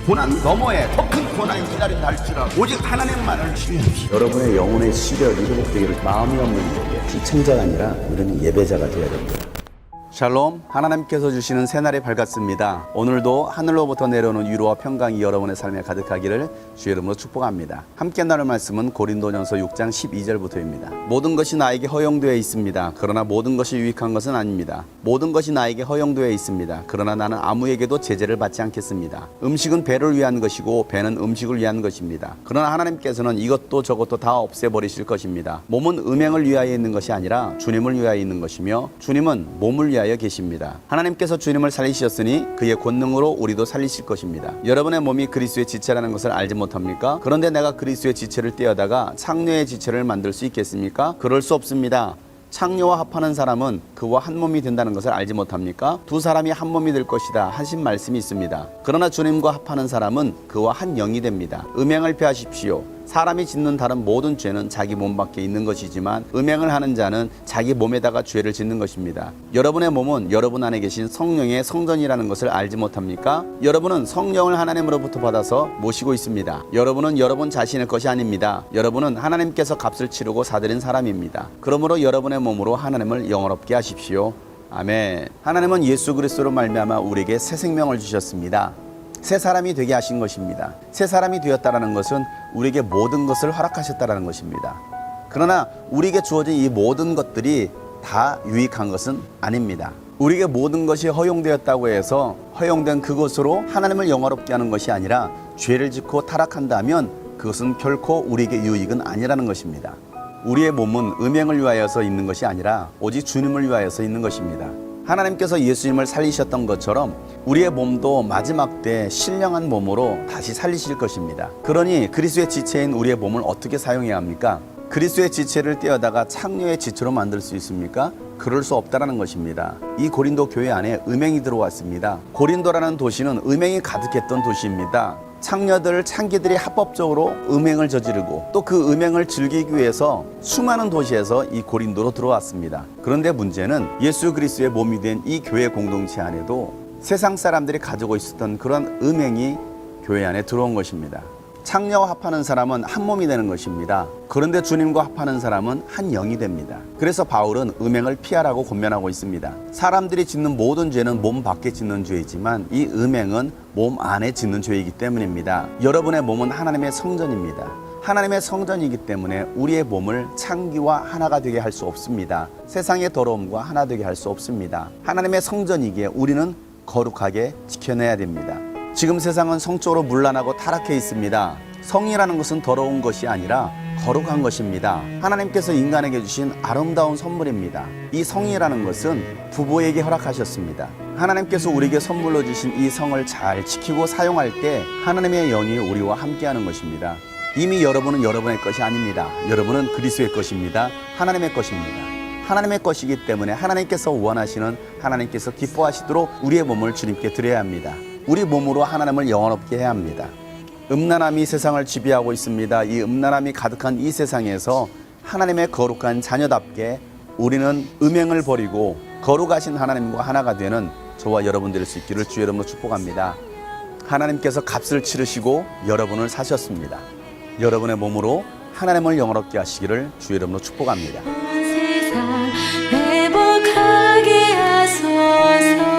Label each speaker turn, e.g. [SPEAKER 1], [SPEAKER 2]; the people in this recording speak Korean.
[SPEAKER 1] 고난 너머에 더 큰 고난이 기다린다 할지라도 오직 하나님만을 신뢰합시다.
[SPEAKER 2] 여러분의 영혼의 시력이 회복되기를 마음이 없는 자에게 시청자가 아니라 우리는 예배자가 되어야 됩니다.
[SPEAKER 1] 샬롬, 하나님께서 주시는 새날이 밝았습니다. 오늘도 하늘로부터 내려오는 위로와 평강이 여러분의 삶에 가득하기를 주의 이름으로 축복합니다. 함께 나눌 말씀은 고린도전서 6장 12절부터입니다. 모든 것이 나에게 허용되어 있습니다. 그러나 모든 것이 유익한 것은 아닙니다. 모든 것이 나에게 허용되어 있습니다. 그러나 나는 아무에게도 제재를 받지 않겠습니다. 음식은 배를 위한 것이고 배는 음식을 위한 것입니다. 그러나 하나님께서는 이것도 저것도 다 없애버리실 것입니다. 몸은 음행을 위하여 있는 것이 아니라 주님을 위하여 있는 것이며 주님은 몸을 위하여 계십니다. 하나님께서 주님을 살리셨으니 그의 권능으로 우리도 살리실 것입니다. 여러분의 몸이 그리스도의 지체라는 것을 알지 못합니까? 그런데 내가 그리스도의 지체를 떼어다가 창녀의 지체를 만들 수 있겠습니까? 그럴 수 없습니다. 창녀와 합하는 사람은 그와 한 몸이 된다는 것을 알지 못합니까? 두 사람이 한 몸이 될 것이다 하신 말씀이 있습니다. 그러나 주님과 합하는 사람은 그와 한 영이 됩니다. 음행을 피하십시오. 사람이 짓는 다른 모든 죄는 자기 몸 밖에 있는 것이지만 음행을 하는 자는 자기 몸에다가 죄를 짓는 것입니다. 여러분의 몸은 여러분 안에 계신 성령의 성전이라는 것을 알지 못합니까? 여러분은 성령을 하나님으로부터 받아서 모시고 있습니다. 여러분은 여러분 자신의 것이 아닙니다. 여러분은 하나님께서 값을 치르고 사들인 사람입니다. 그러므로 여러분의 몸으로 하나님을 영화롭게 하십시오. 아멘. 하나님은 예수 그리스도로 말미암아 우리에게 새 생명을 주셨습니다. 새 사람이 되게 하신 것입니다. 새 사람이 되었다는 것은 우리에게 모든 것을 허락하셨다는 것입니다. 그러나 우리에게 주어진 이 모든 것들이 다 유익한 것은 아닙니다. 우리에게 모든 것이 허용되었다고 해서 허용된 그것으로 하나님을 영화롭게 하는 것이 아니라 죄를 짓고 타락한다면 그것은 결코 우리에게 유익은 아니라는 것입니다. 우리의 몸은 음행을 위하여서 있는 것이 아니라 오직 주님을 위하여서 있는 것입니다. 하나님께서 예수님을 살리셨던 것처럼 우리의 몸도 마지막 때 신령한 몸으로 다시 살리실 것입니다. 그러니 그리스도의 지체인 우리의 몸을 어떻게 사용해야 합니까? 그리스도의 지체를 떼어다가 창녀의 지체로 만들 수 있습니까? 그럴 수 없다는 것입니다. 이 고린도 교회 안에 음행이 들어왔습니다. 고린도라는 도시는 음행이 가득했던 도시입니다. 창녀들, 창기들이 합법적으로 음행을 저지르고 또 그 음행을 즐기기 위해서 수많은 도시에서 이 고린도로 들어왔습니다. 그런데 문제는 예수 그리스도의 몸이 된 이 교회 공동체 안에도 세상 사람들이 가지고 있었던 그런 음행이 교회 안에 들어온 것입니다. 창녀와 합하는 사람은 한 몸이 되는 것입니다. 그런데 주님과 합하는 사람은 한 영이 됩니다. 그래서 바울은 음행을 피하라고 권면하고 있습니다. 사람들이 짓는 모든 죄는 몸 밖에 짓는 죄이지만 이 음행은 몸 안에 짓는 죄이기 때문입니다. 여러분의 몸은 하나님의 성전입니다. 하나님의 성전이기 때문에 우리의 몸을 창기와 하나가 되게 할 수 없습니다. 세상의 더러움과 하나 되게 할 수 없습니다. 하나님의 성전이기에 우리는 거룩하게 지켜내야 됩니다. 지금 세상은 성적으로 문란하고 타락해 있습니다. 성이라는 것은 더러운 것이 아니라 거룩한 것입니다. 하나님께서 인간에게 주신 아름다운 선물입니다. 이 성이라는 것은 부부에게 허락하셨습니다. 하나님께서 우리에게 선물로 주신 이 성을 잘 지키고 사용할 때 하나님의 영이 우리와 함께하는 것입니다. 이미 여러분은 여러분의 것이 아닙니다. 여러분은 그리스도의 것입니다. 하나님의 것입니다. 하나님의 것이기 때문에 하나님께서 원하시는, 하나님께서 기뻐하시도록 우리의 몸을 주님께 드려야 합니다. 우리 몸으로 하나님을 영원롭게 해야 합니다. 음란함이 세상을 지배하고 있습니다. 이 음란함이 가득한 이 세상에서 하나님의 거룩한 자녀답게 우리는 음행을 버리고 거룩하신 하나님과 하나가 되는 저와 여러분 될 수 있기를 주의 이름으로 축복합니다. 하나님께서 값을 치르시고 여러분을 사셨습니다. 여러분의 몸으로 하나님을 영원롭게 하시기를 주의 이름으로 축복합니다.
[SPEAKER 3] 세상 회복하게 하소서.